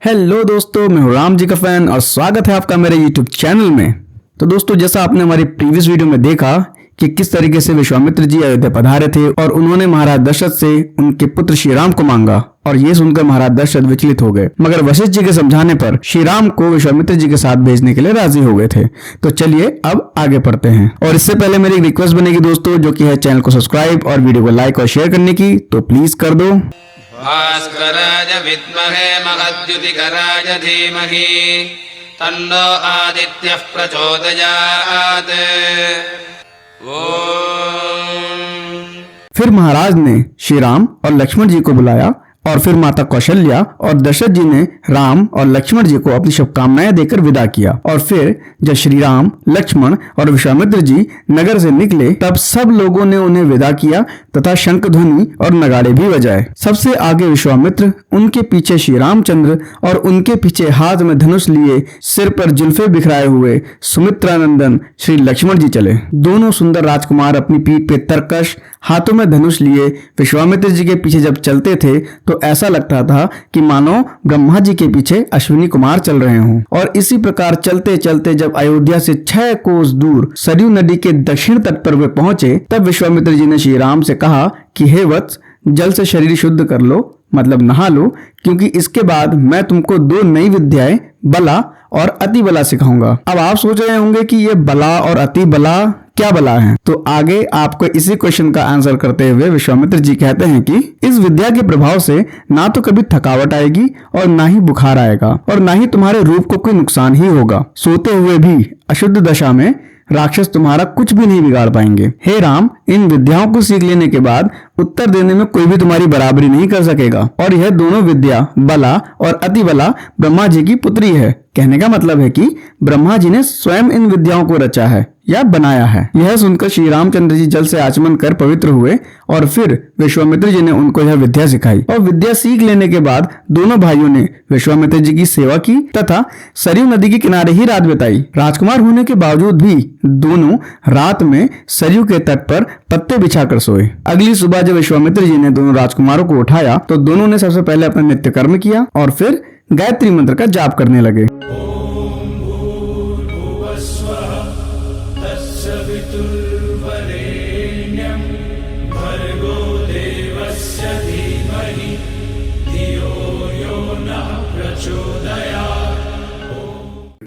Hello दोस्तों, मैं हूं राम जी का फैन और स्वागत है आपका मेरे यूट्यूब चैनल में। तो दोस्तों, जैसा आपने हमारी प्रीवियस वीडियो में देखा कि किस तरीके से विश्वामित्र जी अयोध्या पधारे थे और उन्होंने महाराज दशरथ से उनके पुत्र श्री राम को मांगा और ये सुनकर महाराज दशरथ विचलित हो गए, मगर वशिष्ठ जी के समझाने पर श्री राम को विश्वामित्र जी के साथ भेजने के लिए राजी हो गए थे। तो चलिए अब आगे पढ़ते हैं। और इससे पहले मेरी एक रिक्वेस्ट बनेगी दोस्तों, जो कि है चैनल को सब्सक्राइब और वीडियो को लाइक और शेयर करने की, तो प्लीज कर दो। भास्कराय विद्महे महद्युतिकराय धीमहि तन्नो आदित्यः प्रचोदयात्। ओम। फिर महाराज ने श्री राम और लक्ष्मण जी को बुलाया और फिर माता कौशल्या और दशरथ जी ने राम और लक्ष्मण जी को अपनी शुभकामनाएं देकर विदा किया। और फिर जब श्री राम, लक्ष्मण और विश्वामित्र जी नगर से निकले तब सब लोगों ने उन्हें विदा किया तथा शंख ध्वनि और नगाड़े भी बजाए। सबसे आगे विश्वामित्र, उनके पीछे श्री रामचंद्र और उनके पीछे हाथ में धनुष लिए सिर पर जुल्फे बिखराए हुए सुमित्रानंदन श्री लक्ष्मण जी चले। दोनों सुंदर राजकुमार अपनी पीठ पे तरकश, हाथों में धनुष लिए विश्वामित्र जी के पीछे जब चलते थे तो ऐसा लगता था कि मानो ब्रह्मा जी के पीछे अश्विनी कुमार चल रहे हों। और इसी प्रकार चलते चलते जब अयोध्या से 6 कोस दूर सरयू नदी के दक्षिण तट पर वे पहुंचे तब विश्वामित्र जी ने श्री राम से कहा कि हे वत्स, जल से शरीर शुद्ध कर लो, मतलब नहा लो, क्योंकि इसके बाद मैं तुमको 2 नई विद्याएं बला और अति बला सिखाऊंगा। अब आप सोच रहे होंगे कि ये बला और अति बला क्या बला है, तो आगे आपको इसी क्वेश्चन का आंसर करते हुए विश्वामित्र जी कहते हैं कि इस विद्या के प्रभाव से ना तो कभी थकावट आएगी और ना ही बुखार आएगा और ना ही तुम्हारे रूप को कोई नुकसान ही होगा। सोते हुए भी अशुद्ध दशा में राक्षस तुम्हारा कुछ भी नहीं बिगाड़ पाएंगे। हे राम, इन विद्याओं को सीख लेने के बाद उत्तर देने में कोई भी तुम्हारी बराबरी नहीं कर सकेगा। और यह दोनों विद्या बला और अति बला ब्रह्मा जी की पुत्री है। कहने का मतलब है कि ब्रह्मा जी ने स्वयं इन विद्याओं को रचा है या बनाया है। यह सुनकर श्री रामचंद्र जी जल से आचमन कर पवित्र हुए और फिर विश्वामित्र जी ने उनको यह विद्या सिखाई। और विद्या सीख लेने के बाद दोनों भाइयों ने विश्वामित्र जी की सेवा की तथा सरयू नदी के किनारे ही रात बिताई। राजकुमार होने के बावजूद भी दोनों रात में सरयू के तट पर पत्ते बिछाकर सोए। अगली सुबह जब विश्वामित्र जी ने दोनों राजकुमारों को उठाया तो दोनों ने सबसे पहले अपना नित्य कर्म किया और फिर गायत्री मंत्र का जाप करने लगे।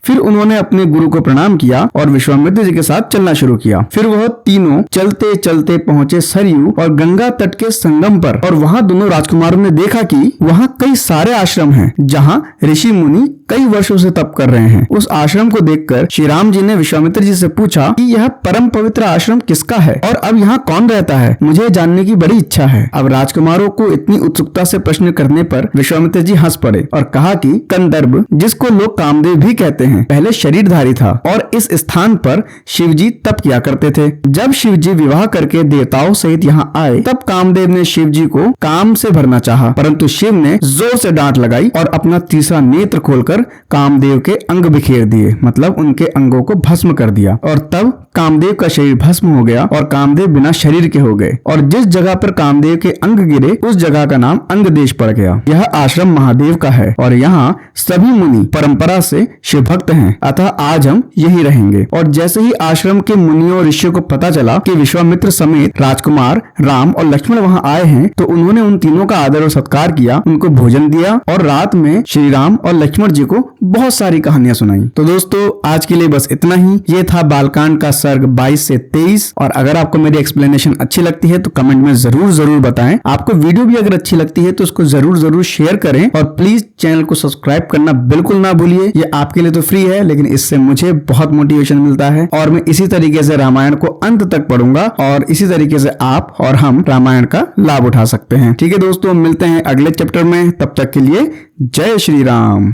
फिर उन्होंने अपने गुरु को प्रणाम किया और विश्वामित्र जी के साथ चलना शुरू किया। फिर वह तीनों चलते चलते पहुंचे सरयू और गंगा तट के संगम पर। और वहां दोनों राजकुमारों ने देखा कि वहां कई सारे आश्रम हैं जहां ऋषि मुनि कई वर्षों से तप कर रहे हैं। उस आश्रम को देखकर श्री राम जी ने विश्वामित्र जी से पूछा कि यह परम पवित्र आश्रम किसका है और अब यहाँ कौन रहता है, मुझे जानने की बड़ी इच्छा है। अब राजकुमारों को इतनी उत्सुकता से प्रश्न करने पर विश्वामित्र जी हंस पड़े और कहा कि कंदर्प, जिसको लोग कामदेव भी कहते हैं, पहले शरीरधारी था और इस स्थान पर शिव जी तप किया करते थे। जब शिव जी विवाह करके देवताओं सहित यहाँ आए तब कामदेव ने शिव जी को काम से भरना चाहा, परंतु शिव ने जोर से डांट लगाई और अपना तीसरा नेत्र खोलकर कामदेव के अंग बिखेर दिए, मतलब उनके अंगों को भस्म कर दिया। और तब कामदेव का शरीर भस्म हो गया और कामदेव बिना शरीर के हो गए। और जिस जगह पर कामदेव के अंग गिरे उस जगह का नाम अंग देश पड़ गया। यह आश्रम महादेव का है और यहाँ सभी मुनि परंपरा से शिव भक्त हैं, अतः आज हम यही रहेंगे। और जैसे ही आश्रम के मुनियों और ऋषियों को पता चला कि विश्वामित्र समेत राजकुमार राम और लक्ष्मण वहाँ आए हैं तो उन्होंने उन तीनों का आदर और सत्कार किया, उनको भोजन दिया और रात में श्री राम और लक्ष्मण जी को बहुत सारी कहानियां सुनाई। तो दोस्तों, आज के लिए बस इतना ही। ये था बालकांड का सर्ग 22 से 23। और अगर आपको मेरी एक्सप्लेनेशन अच्छी लगती है तो कमेंट में जरूर बताएं। आपको वीडियो भी अगर अच्छी लगती है तो उसको जरूर शेयर करें और प्लीज चैनल को सब्सक्राइब करना बिल्कुल ना भूलिए। ये आपके लिए तो फ्री है लेकिन इससे मुझे बहुत मोटिवेशन मिलता है और मैं इसी तरीके से रामायण को अंत तक पढ़ूंगा और इसी तरीके से आप और हम रामायण का लाभ उठा सकते हैं। ठीक है दोस्तों, मिलते हैं अगले चैप्टर में। तब तक के लिए जय श्री राम।